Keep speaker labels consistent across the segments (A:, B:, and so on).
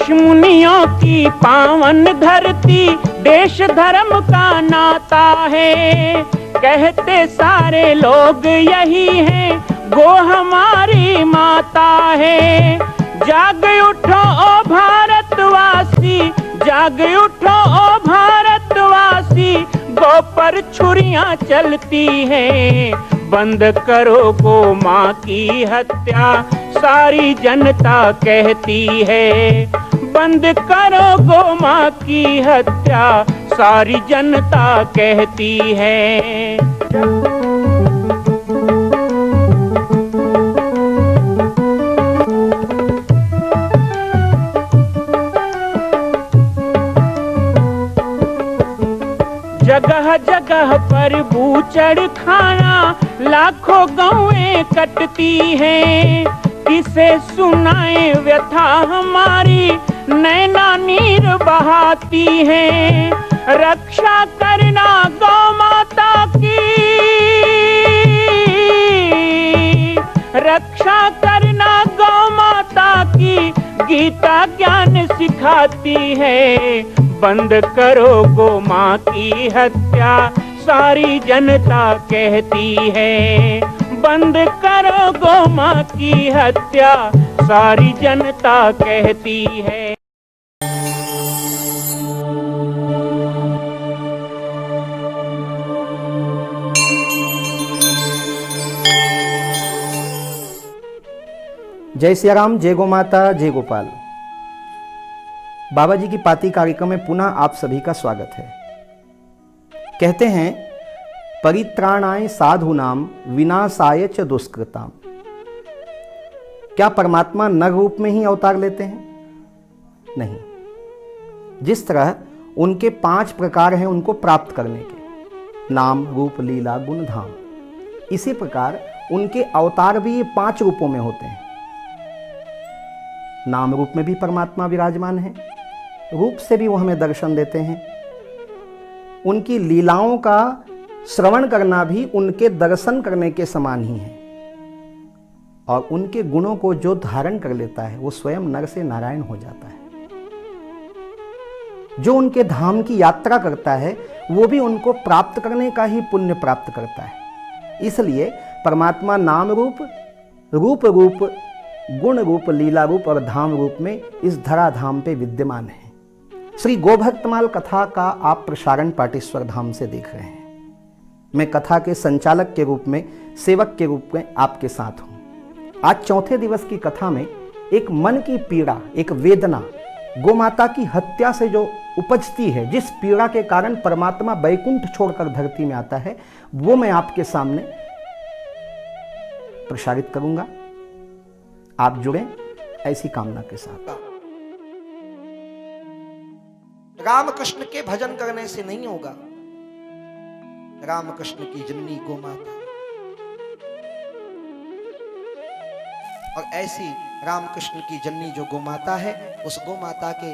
A: ऋषि मुनियों की पावन धरती, देश धर्म का नाता है। कहते सारे लोग यही हैं, गो हमारी माता है। जाग उठो ओ भारतवासी, जाग उठो ओ भारतवासी, गो पर छुरियां चलती हैं। बंद करो गो माँ की हत्या, सारी जनता कहती है। बंद करो गो माँ की हत्या, सारी जनता कहती है। जगह जगह पर बूचड़ खाना, लाखों गौएं कटती हैं। किसे सुनाए व्यथा हमारी, नैना नीर बहाती हैं। रक्षा करना गौ माता की, रक्षा करना गौ माता की, गीता ज्ञान सिखाती है। बंद करो गो माँ की हत्या, सारी जनता कहती है। बंद करो गो माँ की हत्या, सारी जनता कहती है।
B: जय सिया राम, जय गो माता, जय गोपाल। बाबा जी की पाती कार्यक्रम में पुनः आप सभी का स्वागत है। कहते हैं परित्राणाय साधूनाम विनाशाय च दुष्कृताम। क्या परमात्मा नर रूप में ही अवतार लेते हैं? नहीं। जिस तरह उनके 5 प्रकार हैं उनको प्राप्त करने के, नाम रूप लीला गुण धाम, इसी प्रकार उनके अवतार भी ये 5 रूपों में होते हैं। नाम रूप में भी परमात्मा विराजमान है, रूप से भी वो हमें दर्शन देते हैं। उनकी लीलाओं का श्रवण करना भी उनके दर्शन करने के समान ही है। और उनके गुणों को जो धारण कर लेता है वो स्वयं नर से नारायण हो जाता है। जो उनके धाम की यात्रा करता है वो भी उनको प्राप्त करने का ही पुण्य प्राप्त करता है। इसलिए परमात्मा नाम रूप, रूप रूप, गुण रूप, लीला रूप और धाम रूप में इस धराधाम पे विद्यमान है। श्री गोभक्तमाल कथा का आप प्रसारण पाटेश्वर धाम से देख रहे हैं। मैं कथा के संचालक के रूप में, सेवक के रूप में आपके साथ हूं। आज चौथे दिवस की कथा में एक मन की पीड़ा, एक वेदना, गोमाता की हत्या से जो उपजती है, जिस पीड़ा के कारण परमात्मा बैकुंठ छोड़कर धरती में आता है, वो मैं आपके सामने प्रसारित करूंगा। आप जुड़े ऐसी कामना के साथ।
C: रामकृष्ण के भजन करने से नहीं होगा। रामकृष्ण की जननी गोमाता, और ऐसी रामकृष्ण की जननी जो गोमाता है, उस गोमाता के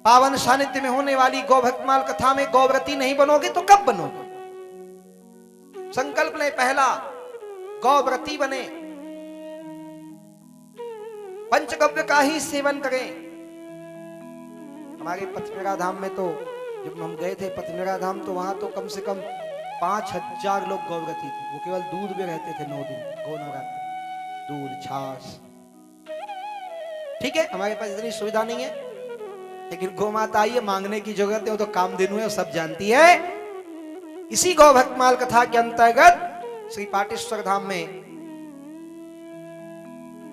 C: पावन सानिध्य में होने वाली गोभक्तमाल कथा में गौव्रती नहीं बनोगे तो कब बनोगे? संकल्प ले पहला, गौव्रती बने, पंचगव्य का ही सेवन करें। हमारे पथमेरा धाम में तो जब हम गए थे पथमेरा धाम, तो वहां तो कम से कम 5000 लोग गौव्रती थे। वो केवल दूध में रहते थे 9 दिन, गौ नवरात्र, दूध छाछ। ठीक है, हमारे पास इतनी सुविधा नहीं है, लेकिन गौ माता आई है, मांगने की जरूरत है, वो तो कामधेनु है, वो सब जानती है। इसी गौभक्तमाल कथा के अंतर्गत श्री पाटेश्वर धाम में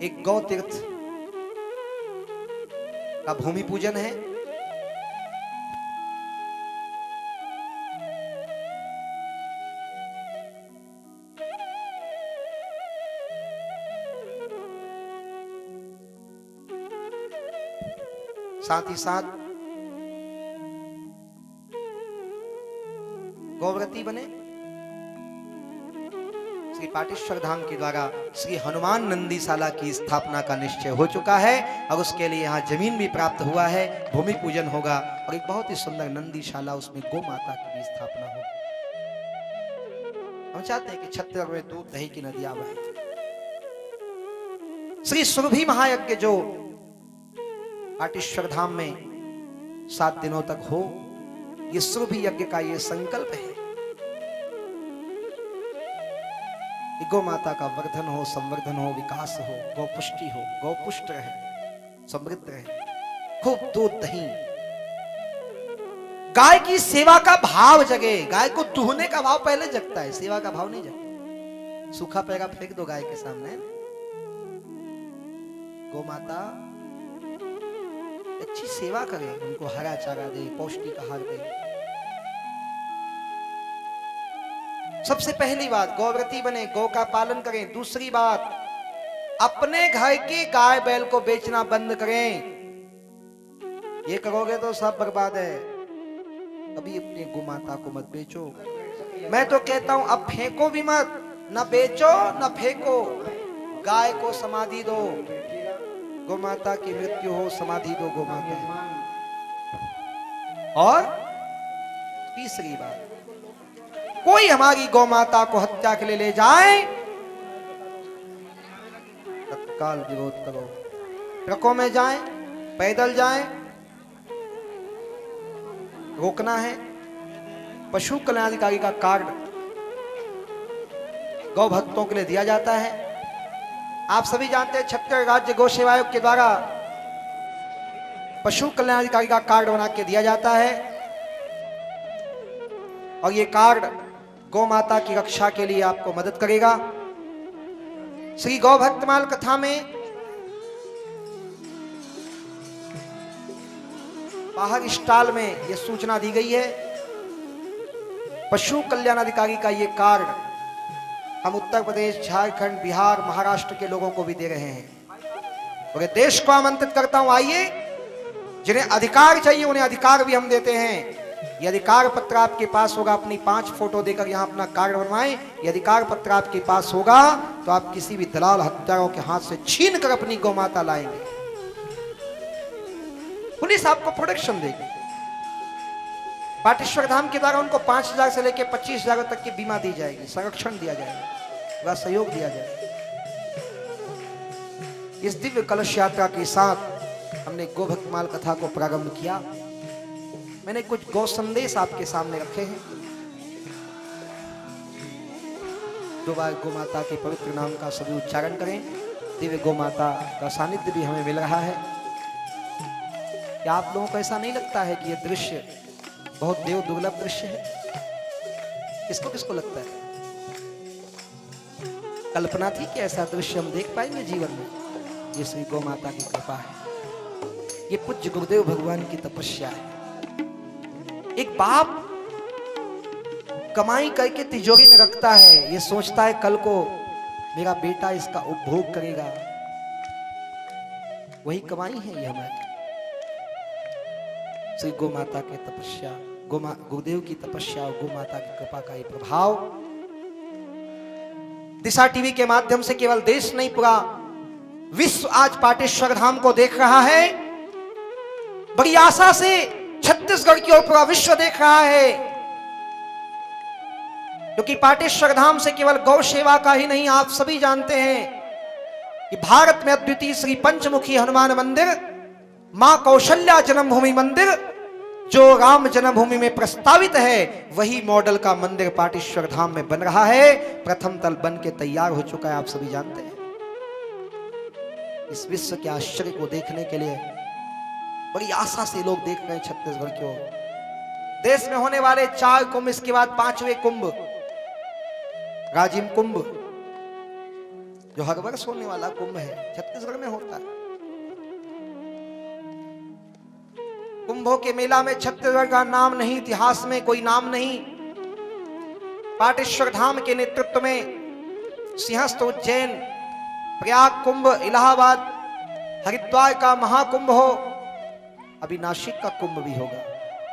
C: एक गौ तीर्थ का भूमि पूजन है। साथ ही साथ गौव्रती बने। श्री पाटेश्वर धाम के द्वारा श्री हनुमान नंदीशाला की स्थापना का निश्चय हो चुका है और उसके लिए यहाँ जमीन भी प्राप्त हुआ है। भूमि पूजन होगा और एक बहुत ही सुंदर नंदीशाला, उसमें गौ माता की भी स्थापना होगी। हम चाहते हैं कि छत्तीसगढ़ में दूध दही की नदियां बहे। श्री सुरभि महायज्ञ जो पाटेश्वर धाम में 7 दिनों तक हो। ये शुभ यज्ञ का ये संकल्प है। गौ माता का वर्धन हो, संवर्धन हो, विकास हो, गौ पुष्टि हो, गौ पुष्ट रहे, समृद्ध रहे, खूब दूध दही, गाय की सेवा का भाव जगे। गाय को दुहने का भाव पहले जगता है, सेवा का भाव नहीं जगता। सूखा पैगा फेंक दो गाय के सामने। गौ माता अच्छी सेवा करे, उनको हरा चारा दे, पौष्टिक आहार दे। सबसे पहली बात गौव्रती बने, गौ का पालन करें। दूसरी बात अपने घर की गाय बैल को बेचना बंद करें। ये करोगे तो सब बर्बाद है। कभी अपनी गौ माता को मत बेचो। मैं तो कहता हूं अब फेंको भी मत, न बेचो न फेंको, गाय को समाधि दो। गौ माता की मृत्यु हो, समाधि दो गौ माता। और तीसरी बात, कोई हमारी गौ माता को हत्या के लिए ले जाए, तत्काल विरोध करो। ट्रकों में जाएं, पैदल जाएं, रोकना है। पशु कल्याणाधिकारी का कार्ड गौ भक्तों के लिए दिया जाता है। आप सभी जानते हैं छत्तीसगढ़ राज्य गौ सेवा आयोग के द्वारा पशु कल्याणाधिकारी का कार्ड बना के दिया जाता है। और ये कार्ड गौ माता की रक्षा के लिए आपको मदद करेगा। श्री गौ भक्तमाल कथा में बाहर स्टॉल में यह सूचना दी गई है। पशु कल्याणाधिकारी का ये कार्ड हम उत्तर प्रदेश, झारखंड, बिहार, महाराष्ट्र के लोगों को भी दे रहे हैं। और देश को आमंत्रित करता हूं, आइए, जिन्हें अधिकार चाहिए उन्हें अधिकार भी हम देते हैं। ये अधिकार पत्र आपके पास होगा, अपनी 5 फोटो देकर यहां अपना कार्ड बनवाएं। ये अधिकार पत्र आपके पास होगा तो आप किसी भी दलाल हत्यारों के हाथ से छीन कर अपनी गौ माता लाएंगे। पुलिस आपको प्रोटेक्शन देगी। पाटेश्वर धाम के द्वारा उनको 5,000 से लेकर 25,000 तक की बीमा दी जाएगी, संरक्षण दिया जाएगा, वह सहयोग दिया जाएगा। इस दिव्य कलश यात्रा के साथ हमने गौ भक्तमाल कथा को प्रारंभ किया। मैंने कुछ गौ संदेश आपके सामने रखे हैं। 2 बार गौ माता के पवित्र नाम का सभी उच्चारण करें। दिव्य गौ माता का सानिध्य भी हमें मिल रहा है। क्या आप लोगों को ऐसा नहीं लगता है कि यह दृश्य बहुत देव दुर्लभ दृश्य है? किसको किसको लगता है? कल्पना थी कि ऐसा दृश्य हम देख पाएंगे जीवन में? ये श्री गौ माता की कृपा है। ये पूज्य गुरुदेव भगवान की तपस्या है। एक बाप कमाई करके तिजोरी में रखता है, ये सोचता है कल को मेरा बेटा इसका उपभोग करेगा। वही कमाई है ये हमारी। श्री गौ माता की तपस्या, गुरुदेव की तपस्या और गौ माता की कृपा का ये प्रभाव दिशा टीवी के माध्यम से केवल देश नहीं, पूरा विश्व आज पाटेश्वर धाम को देख रहा है। बड़ी आशा से छत्तीसगढ़ की ओर पूरा विश्व देख रहा है, क्योंकि पाटेश्वर धाम से केवल गौ सेवा का ही नहीं, आप सभी जानते हैं कि भारत में अद्वितीय श्री पंचमुखी हनुमान मंदिर, मां कौशल्या जन्मभूमि मंदिर, जो राम जन्मभूमि में प्रस्तावित है, वही मॉडल का मंदिर पाटेश्वर धाम में बन रहा है। प्रथम तल बन के तैयार हो चुका है, आप सभी जानते हैं। इस विश्व के आश्चर्य को देखने के लिए बड़ी आशा से लोग देख रहे हैं छत्तीसगढ़ की ओर। देश में होने वाले 4 कुंभ, इसके बाद 5वें कुंभ, राजिम कुंभ, जो हर वर्ष होने वाला कुंभ है, छत्तीसगढ़ में होता है। कुंभों के मेला में छत्तीसगढ़ का नाम नहीं, इतिहास में कोई नाम नहीं। पाटेश्वर धाम के नेतृत्व में सिंहस्थ, उज्जैन, प्रयाग कुंभ, इलाहाबाद, हरिद्वार का महाकुंभ हो, अभी नासिक का कुंभ भी होगा।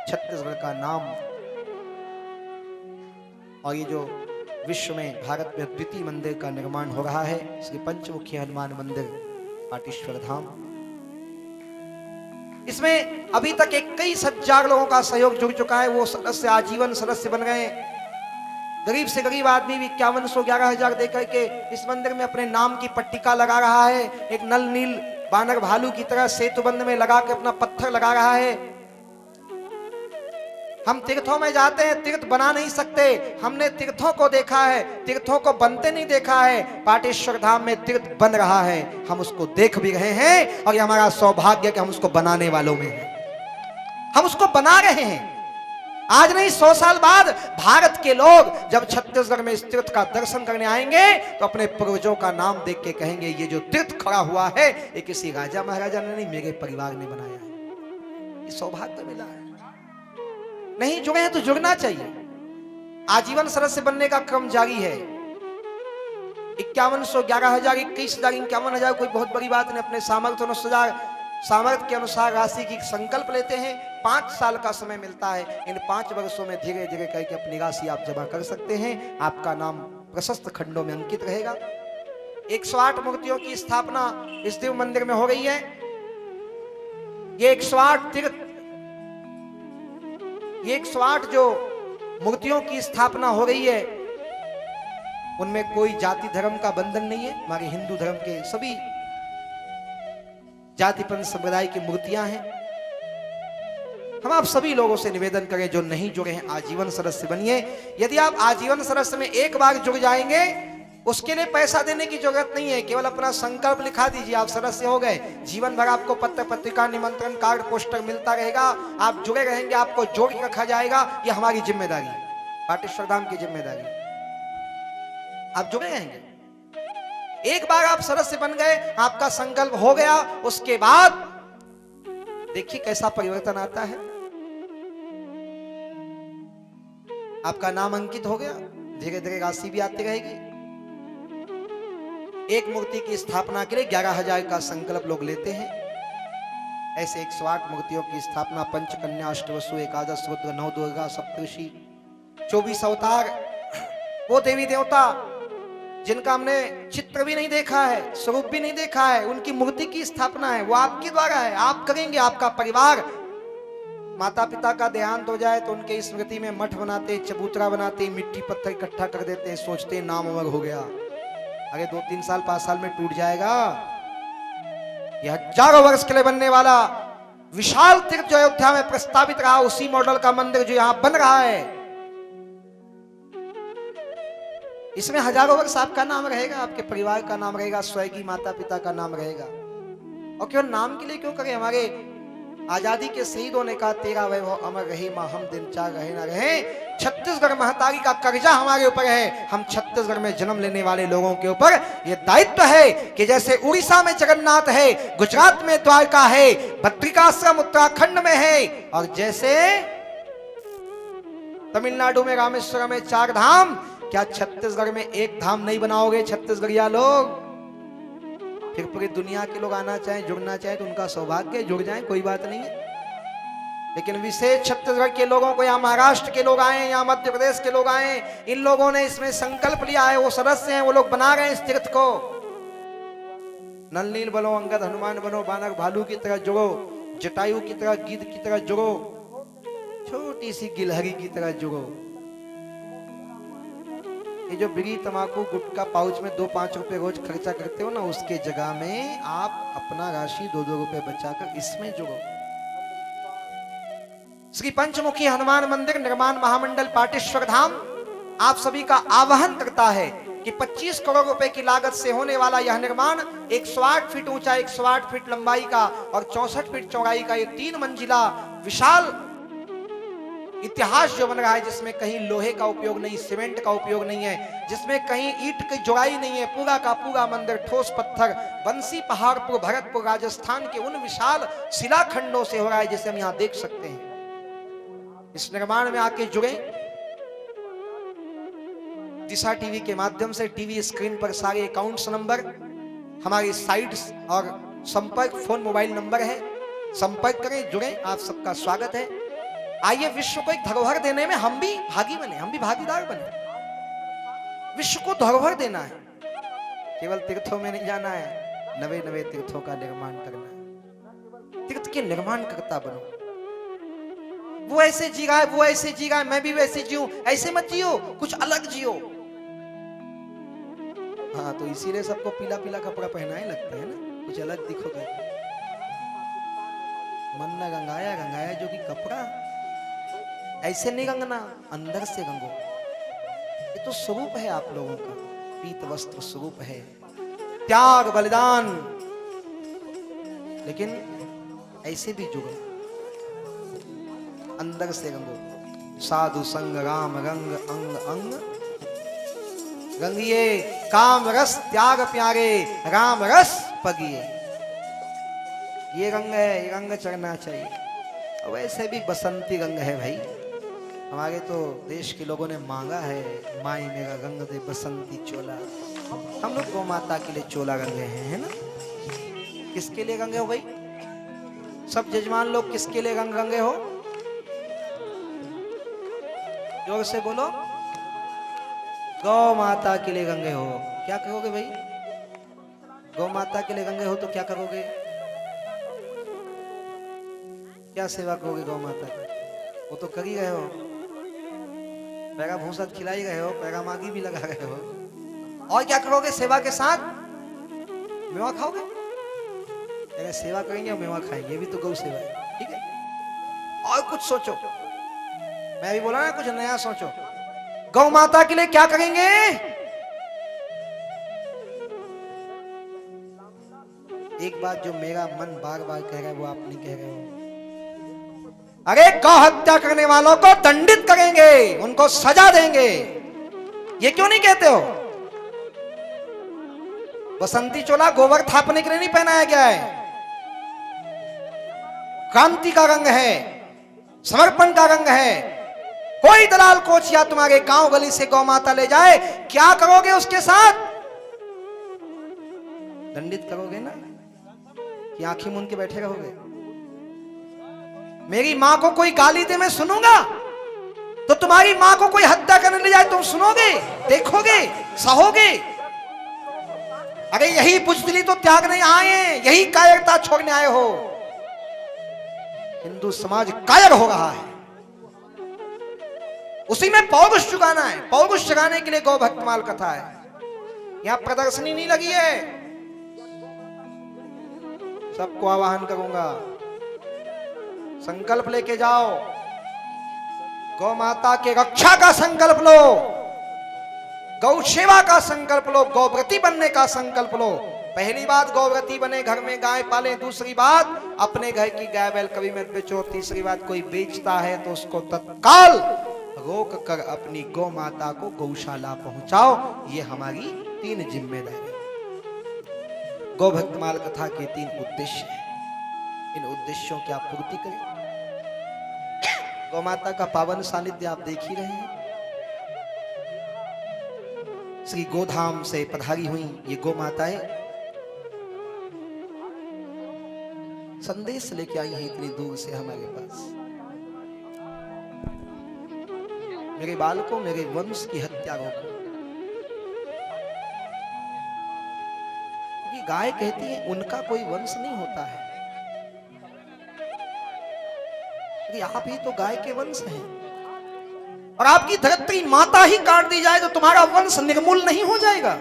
C: छत्तीसगढ़ का नाम और ये जो विश्व में भारत में द्वितीय मंदिर का निर्माण हो रहा है, श्री पंचमुखी हनुमान मंदिर पाटेश्वर धाम, इसमें अभी तक 21 हजार लोगों का सहयोग जुड़ चुका है। वो सदस्य आजीवन सदस्य बन गए। गरीब से गरीब आदमी भी 5111 हजार देकर के इस मंदिर में अपने नाम की पट्टिका लगा रहा है। एक नल नील बानर भालू की तरह सेतुबंध में लगा के अपना पत्थर लगा रहा है। हम तीर्थों में जाते हैं, तीर्थ बना नहीं सकते। हमने तीर्थों को देखा है, तीर्थों को बनते नहीं देखा है। पाटेश्वर धाम में तीर्थ बन रहा है, हम उसको देख भी रहे हैं और ये हमारा सौभाग्य कि हम उसको बनाने वालों में हैं। हम उसको बना रहे हैं। आज नहीं 100 साल बाद भारत के लोग जब छत्तीसगढ़ में इस तीर्थ का दर्शन करने आएंगे तो अपने पूर्वजों का नाम देख के कहेंगे ये जो तीर्थ खड़ा हुआ है ये किसी राजा महाराजा ने नहीं, मेरे परिवार ने बनाया है। ये सौभाग्य मिला है। नहीं जुड़े हैं तो जुड़ना चाहिए। आजीवन सदस्य बनने का क्रम जारी है। 5100, 11,000, 21,000, 51,000 कोई बहुत बड़ी बात नहीं। अपने सामर्थ्य के अनुसार राशि की संकल्प लेते हैं। 5 साल का समय मिलता है। इन 5 वर्षों में धीरे धीरे करके अपनी राशि आप जमा कर सकते हैं। आपका नाम प्रशस्त खंडों में अंकित रहेगा। 108 मूर्तियों की स्थापना इस देव मंदिर में हो गई है। ये 108 जो मूर्तियों की स्थापना हो गई है उनमें कोई जाति धर्म का बंधन नहीं है। हमारे हिंदू धर्म के सभी जातिपंथ संप्रदाय की मूर्तियां हैं। हम आप सभी लोगों से निवेदन करें जो नहीं जुड़े हैं आजीवन सदस्य बनिए। यदि आप आजीवन सदस्य में एक बार जुड़ जाएंगे उसके लिए पैसा देने की जरूरत नहीं है। केवल अपना संकल्प लिखा दीजिए, आप सदस्य हो गए। जीवन भर आपको पत्र पत्रिका, निमंत्रण कार्ड, पोस्टर मिलता रहेगा। आप जुड़े रहेंगे, आपको जोड़ के रखा जाएगा। ये हमारी जिम्मेदारी है, पाटेश्वर धाम की जिम्मेदारी। आप जुड़े रहेंगे। एक बार आप सदस्य बन गए, आपका संकल्प हो गया, उसके बाद देखिए कैसा परिवर्तन आता है। आपका नाम अंकित हो गया, धीरे धीरे राशि भी आती रहेगी। एक मूर्ति की स्थापना के लिए 11,000 का संकल्प लोग लेते हैं। ऐसे 108 मूर्तियों की स्थापना, पंचकन्या, अष्टवसु, एकादश रुद्र, 9 दुर्गा, सप्तऋषि, 24 अवतार, वो देवी देवता जिनका हमने चित्र भी नहीं देखा है, स्वरूप भी नहीं देखा है, उनकी मूर्ति की स्थापना है। वो आपके द्वारा है, आप करेंगे। आपका परिवार, माता पिता का देहांत हो जाए तो उनके स्मृति में मठ बनाते, चबूतरा बनाते, मिट्टी पत्थर इकट्ठा कर देते हैं, सोचते हैं नाम अमर हो गया। अरे 2-3 साल 5 साल में टूट जाएगा। यह हजारों वर्ष के लिए बनने वाला विशाल तीर्थ जो अयोध्या में प्रस्तावित रहा, उसी मॉडल का मंदिर जो यहां बन रहा है, इसमें हजारों वर्ष आपका नाम रहेगा, आपके परिवार का नाम रहेगा, स्वयं माता पिता का नाम रहेगा। और केवल नाम के लिए क्यों करें? हमारे आजादी के शहीदों ने कहा तेरा वैभव अमर रहे, मां हम दिन चार रहे ना रहे। छत्तीसगढ़ महतारी का कर्जा हमारे ऊपर है। हम छत्तीसगढ़ में जन्म लेने वाले लोगों के ऊपर यह दायित्व है कि जैसे उड़ीसा में जगन्नाथ है, गुजरात में द्वारका है, बद्रिकाश्रम उत्तराखंड में है, और जैसे तमिलनाडु में रामेश्वरम में 4 धाम, क्या छत्तीसगढ़ में एक धाम नहीं बनाओगे छत्तीसगढ़िया लोग? फिर पूरी दुनिया के लोग आना चाहें, जुड़ना चाहें तो उनका सौभाग्य, जुड़ जाएं, कोई बात नहीं है। लेकिन विशेष छत्तीसगढ़ के लोगों को, यहाँ महाराष्ट्र के लोग आए, यहाँ मध्य प्रदेश के लोग आए, इन लोगों ने इसमें संकल्प लिया है, वो सदस्य हैं, वो लोग बना रहे हैं इस तीर्थ को। नल नील बनो, अंगद हनुमान बनो, बानर भालू की तरह जुड़ो, जटायु की तरह, गिद्ध की तरह जुड़ो, छोटी सी गिलहरी की तरह जुड़ो। ये जो बीड़ी, तंबाकू, गुटखा पाउच में 2-5 रुपए रोज खर्चा करते हो ना, उसके जगह में आप अपना राशि 2-2 रुपए बचाकर इसमें जुड़ो। श्री पंचमुखी हनुमान मंदिर निर्माण महामंडल पाटेश्वर धाम आप सभी का आह्वान करता है कि 25 करोड़ रुपए की लागत से होने वाला यह निर्माण 108 फीट ऊंचा, 108 फीट लंबाई का और 64 फीट चौड़ाई का ये 3 मंजिला विशाल इतिहास जो बन रहा है, जिसमें कहीं लोहे का उपयोग नहीं, सीमेंट का उपयोग नहीं है, जिसमें कहीं ईंट की जुड़ाई नहीं है, पूरा का पूरा मंदिर ठोस पत्थर बंसी पहाड़पुर भरतपुर राजस्थान के उन विशाल शिलाखंडों से हो रहा है, जिसे हम यहाँ देख सकते हैं। इस निर्माण में आके जुड़े। दिशा टीवी के माध्यम से टीवी स्क्रीन पर सारे अकाउंट्स नंबर, हमारी साइट्स और संपर्क फोन मोबाइल नंबर है, संपर्क करें, जुड़े। आप सबका स्वागत है। आइए विश्व को एक धरोहर देने में हम भी भागी बने, हम भी भागीदार बने। विश्व को धरोहर देना है, केवल तीर्थों में नहीं जाना है, नवे तीर्थों का निर्माण करना है। तीर्थ के निर्माण करता बनो। वो ऐसे जी रहा है, वो ऐसे जी रहा है, मैं भी वैसे जीऊं, ऐसे मत जियो, कुछ अलग जियो। हाँ, तो इसीलिए सबको पीला पीला कपड़ा पहनाए लगता है ना। कुछ अलग दिखोगे। मन न गंगाया गंगाया जो कि कपड़ा, ऐसे नहीं गंगना, अंदर से गंगो। ये तो स्वरूप है आप लोगों का, पीत वस्त्र स्वरूप है, त्याग बलिदान। लेकिन ऐसे भी जुड़ो, अंदर से गंगो। साधु संग राम रंग अंग अंग रंगिए, काम रस त्याग प्यारे, राम रस पगिए। ये रंग है, ये रंग चढ़ना चाहिए। और वैसे भी बसंती रंग है भाई, हमारे तो देश के लोगों ने मांगा है, माई मेरा रंग दे बसंती चोला। हम लोग गौ माता के लिए चोला रंगे हैं, है ना? किसके लिए रंगे हो भाई? सब जजमान लोग किसके लिए रंग रंगे हो? जोर से बोलो। गौ माता के लिए गंगे हो। क्या करोगे भाई? गौ माता के लिए गंगे हो तो क्या करोगे? क्या सेवा करोगे गौ माता की? वो तो कर ही रहे हो, पैरा भूसा खिला ही रहे हो, पैरा मागी भी लगा रहे हो। और क्या करोगे सेवा के साथ? मेवा खाओगे? अगर सेवा करेंगे और मेवा खाएंगे, ये भी तो गौ सेवा है, ठीक है? और कुछ सोचो, मैं भी बोला ना, कुछ नया सोचो। गौ माता के लिए क्या करेंगे? एक बात जो मेरा मन बार बार कह रहा है वो आप नहीं कह रहे हो। अरे गौ हत्या करने वालों को दंडित करेंगे, उनको सजा देंगे, ये क्यों नहीं कहते हो? बसंती चोला गोबर थापने के लिए नहीं पहनाया गया है, क्रांति का रंग है, समर्पण का रंग है। कोई दलाल कोचिया तुम्हारे गांव गली से गौ माता ले जाए, क्या करोगे उसके साथ? दंडित करोगे ना, कि आंखें मूंद के बैठे रहोगे? मेरी मां को कोई गाली दे मैं सुनूंगा, तो तुम्हारी मां को कोई हत्या करने ले जाए तुम सुनोगे, देखोगे, सहोगे? अरे यही बुजदिली तो त्यागने आए, यही कायरता छोड़ने आए हो। हिंदू समाज कायर हो रहा है, उसी में पौरुष जगाना है। पौरुष जगाने के लिए गौ भक्तमाल कथा है। यहां प्रदर्शनी नहीं लगी है। सबको आह्वान करूंगा, संकल्प लेके जाओ, गौ माता के रक्षा का संकल्प लो, गौ सेवा का संकल्प लो, गौव्रती बनने का संकल्प लो। पहली बात गौव्रती बने, घर में गाय पाले। दूसरी बात अपने घर की गाय बैल कभी मत बेचो। तीसरी बात कोई बेचता है तो उसको तत्काल रोक कर अपनी गौ माता को गौशाला पहुंचाओ। ये हमारी 3 जिम्मेदारी। गौ भक्तमाल कथा के 3 उद्देश्य हैं, इन उद्देश्यों की आप पूर्ति करें। गौ माता का पावन सानिध्य आप देख ही रहे हैं। श्री गोधाम से पधारी हुई ये गौ माताएं संदेश लेके आई हैं इतनी दूर से हमारे पास। मेरे बालकों, मेरे वंश की हत्या रोको। क्योंकि गाय कहती है उनका कोई वंश नहीं होता है, आप ही तो गाय के वंश हैं। और आपकी धरती माता ही काट दी जाए तो तुम्हारा वंश निर्मूल नहीं हो जाएगा।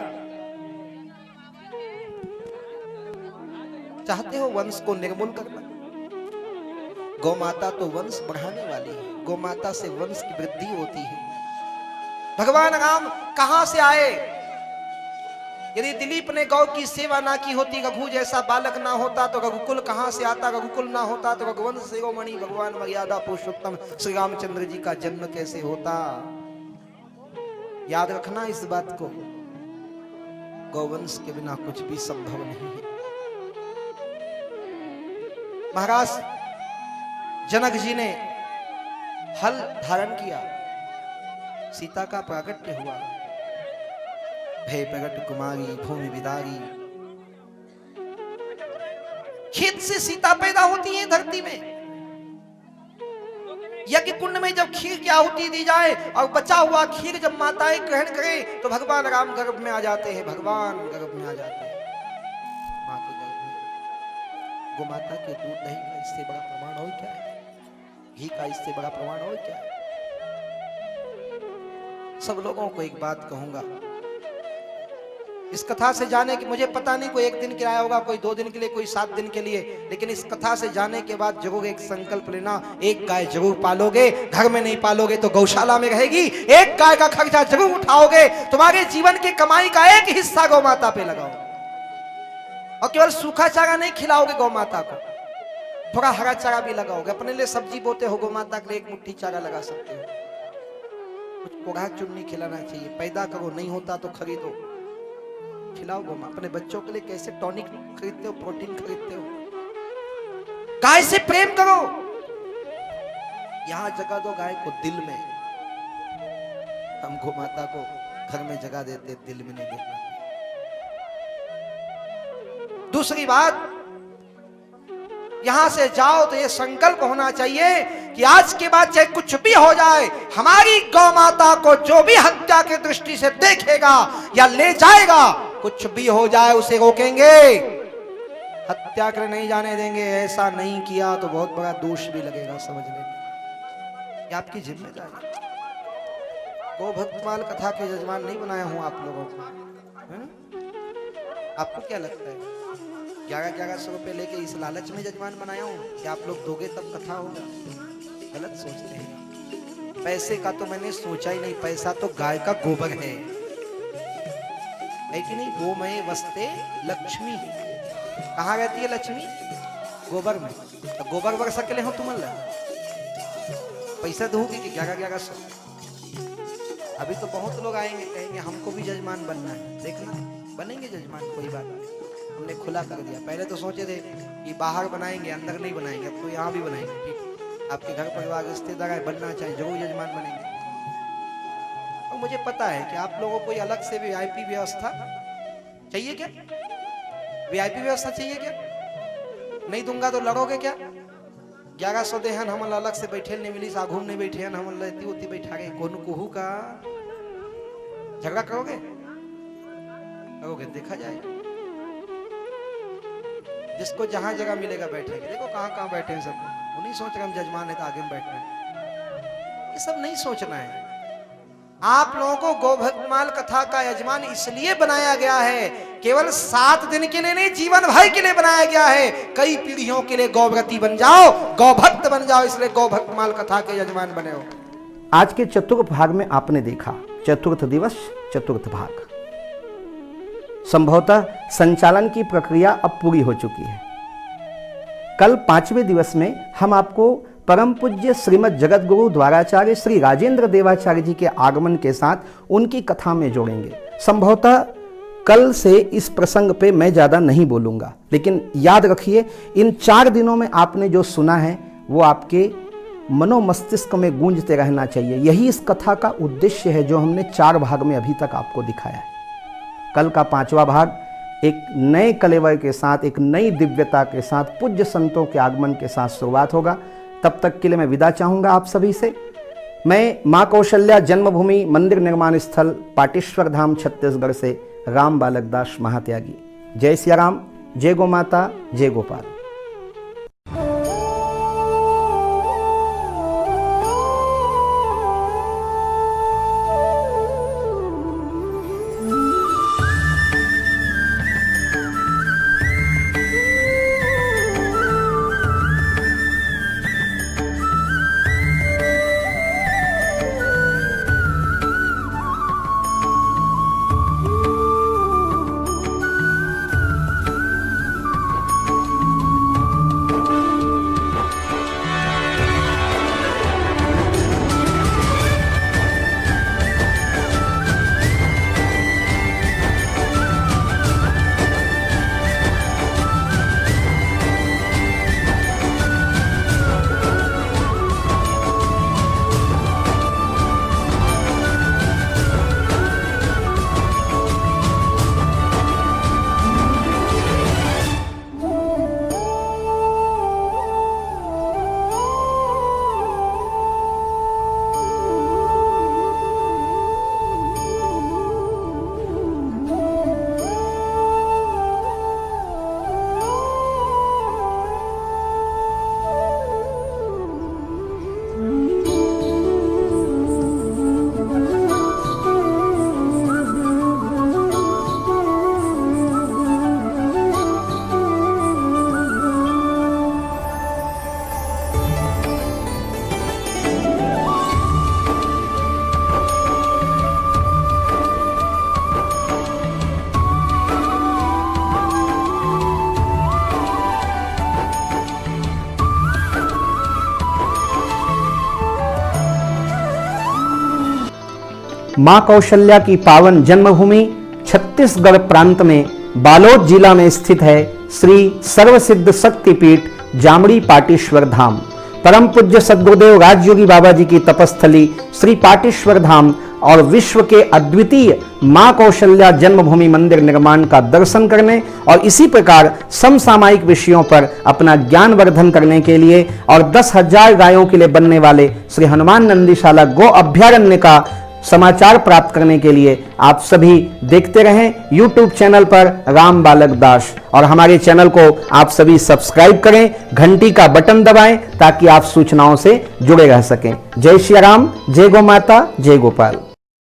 C: चाहते हो वंश को निर्मूल करना? गौ माता तो वंश बढ़ाने वाली है, गौ माता से वंश की वृद्धि होती है। भगवान राम कहां से आए? यदि दिलीप ने गौ की सेवा ना की होती, रघु जैसा बालक ना होता, तो रघुकुल कहां से आता? रघुकुल ना होता तो रघुवंश शिरोमणि भगवान मर्यादा पुरुषोत्तम श्री रामचंद्र जी का जन्म कैसे होता? याद रखना इस बात को, गौवंश के बिना कुछ भी संभव नहीं है। महाराज जनक जी ने हल धारण किया, सीता का प्राकट्य हुआ। भय प्रगट कुमारी भूमि विदारी, खेत से सीता पैदा होती है धरती में। यज्ञ कुंड में जब खीर की आहुति दी जाए और बचा हुआ खीर जब माताएं ग्रहण करें तो भगवान राम गर्भ में आ जाते हैं, भगवान गर्भ में आ जाते हैं, मां के गर्भ में। गो माता के दूध दही का इससे बड़ा प्रमाण और क्या है? घी का इससे बड़ा प्रमाण और क्या है? सब लोगों को एक बात कहूंगा, इस कथा से जाने की, मुझे पता नहीं कोई 1 दिन के लिए आया होगा, कोई 2 दिन के लिए, कोई 7 दिन के लिए, लेकिन इस कथा से जाने के बाद जरूर एक संकल्प लेना, एक गाय जरूर पालोगे। घर में नहीं पालोगे तो गौशाला में रहेगी। एक गाय का खर्चा जरूर उठाओगे। तुम्हारे जीवन की कमाई का एक हिस्सा गौ माता पे लगाओ, और केवल सूखा चारा नहीं खिलाओगे गौ माता को, थोड़ा हरा चारा भी लगाओगे। अपने लिए सब्जी बोते हो, गौ माता के लिए 1 मुट्ठी चारा लगा सकते हो। कुछ पोहा चुन्नी खिलाना चाहिए। पैदा करो, नहीं होता तो खरीदो, खिलाओ गौ माता। अपने बच्चों के लिए कैसे टॉनिक खरीदते हो, प्रोटीन खरीदते हो, गाय से प्रेम करो। यहां जगह दो गाय को दिल में। हम गौ माता को घर में जगह देते, दिल में नहीं देते। दूसरी बात, यहां से जाओ तो ये संकल्प होना चाहिए कि आज के बाद चाहे कुछ भी हो जाए, हमारी गौ माता को जो भी हत्या की दृष्टि से देखेगा या ले जाएगा, कुछ भी हो जाए उसे रोकेंगे, हत्या कर नहीं जाने देंगे। ऐसा नहीं किया तो बहुत बड़ा दोष भी लगेगा, समझ लेना। ये आपकी जिम्मेदारी। गौ भक्तमाल कथा के यजमान नहीं बनाया हूं आप लोगों को। आपको क्या लगता है 1100 रुपए लेके इस लालच में यजमान बनाया हूं कि आप लोग दोगे तब कथा होगा? गलत सोचते हैं। पैसे का तो मैंने सोचा ही नहीं। पैसा तो गाय का गोबर है कि नहीं? गोमय वस्ते लक्ष्मी। कहाँ रहती है लक्ष्मी? गोबर में। तो गोबर वर्ष अकेले हो तुम पैसा दोगे कि 1100? अभी तो बहुत लोग आएंगे, कहेंगे हमको भी जजमान बनना है। देखना, बनेंगे जजमान, कोई बात नहीं। हमने खुला कर दिया। पहले तो सोचे थे कि बाहर बनाएंगे, अंदर नहीं बनाएंगे। अब तो यहाँ भी बनाएंगे। ठीक, आपके घर परिवार रिश्तेदार बनना चाहिए, जरूर यजमान बनेंगे। तो मुझे पता है कि आप लोगों को अलग से वीआईपी व्यवस्था चाहिए। क्या वीआईपी व्यवस्था चाहिए? क्या नहीं दूंगा तो लड़ोगे क्या? 1100 देहन हम अलग से बैठे नहीं मिली, साघूम नहीं बैठे हम लेती होती बैठा गए। कौन कुहू का झगड़ा करोगे? करोगे, देखा जाएगा। जिसको जहां जगह मिलेगा बैठेंगे। देखो कहां बैठे हैं सब। वो नहीं सोच रहे हम जजमान है तो आगे में बैठना है। ये सब नहीं सोचना है। आप लोगों को गोभक्तमाल कथा का यजमान इसलिए बनाया गया है, केवल 7 दिन के लिए नहीं, जीवन भर के लिए बनाया गया है। कई पीढ़ियों के लिए गौव्रती बन जाओ, गौभक्त बन जाओ, इसलिए गोभक्तमाल कथा के यजमान बने हो।
B: आज के चतुर्थ भाग में आपने देखा चतुर्थ दिवस, चतुर्थ भाग। संभवतः संचालन की प्रक्रिया अब पूरी हो चुकी है। कल 5वें दिवस में हम आपको परम पूज्य श्रीमद् जगत गुरु द्वाराचार्य श्री राजेंद्र देवाचार्य जी के आगमन के साथ उनकी कथा में जोड़ेंगे। संभवतः कल से इस प्रसंग पे मैं ज़्यादा नहीं बोलूँगा, लेकिन याद रखिए इन 4 दिनों में आपने जो सुना है वो आपके मनोमस्तिष्क में गूंजते रहना चाहिए। यही इस कथा का उद्देश्य है जो हमने 4 भाग में अभी तक आपको दिखाया है। कल का 5वां भाग एक नए कलेवर के साथ, एक नई दिव्यता के साथ, पूज्य संतों के आगमन के साथ शुरुआत होगा। तब तक के लिए मैं विदा चाहूँगा आप सभी से। मैं माँ कौशल्या जन्मभूमि मंदिर निर्माण स्थल पाटेश्वर धाम छत्तीसगढ़ से राम बालक दास महात्यागी। जय सिया राम, जय गो माता, जय गोपाल। मां कौशल्या की पावन जन्मभूमि छत्तीसगढ़ प्रांत में बालोद जिला में स्थित है श्री सर्वसिद्ध शक्तिपीठ जामड़ी पाटेश्वर धाम। परम पूज्य सद्गुरुदेव राजयोगी बाबा जी की तपस्थली श्री पाटेश्वर धाम और विश्व के अद्वितीय मां कौशल्या जन्मभूमि मंदिर निर्माण का दर्शन करने और इसी प्रकार समसामयिक विषयों पर अपना ज्ञान वर्धन करने के लिए और 10,000 गायों के लिए बनने वाले श्री हनुमान नंदीशाला गो अभ्यारण्य का समाचार प्राप्त करने के लिए आप सभी देखते रहें YouTube चैनल पर राम बालक दास, और हमारे चैनल को आप सभी सब्सक्राइब करें, घंटी का बटन दबाएं ताकि आप सूचनाओं से जुड़े रह सकें। जय श्री राम, जय गौ माता, जय गोपाल।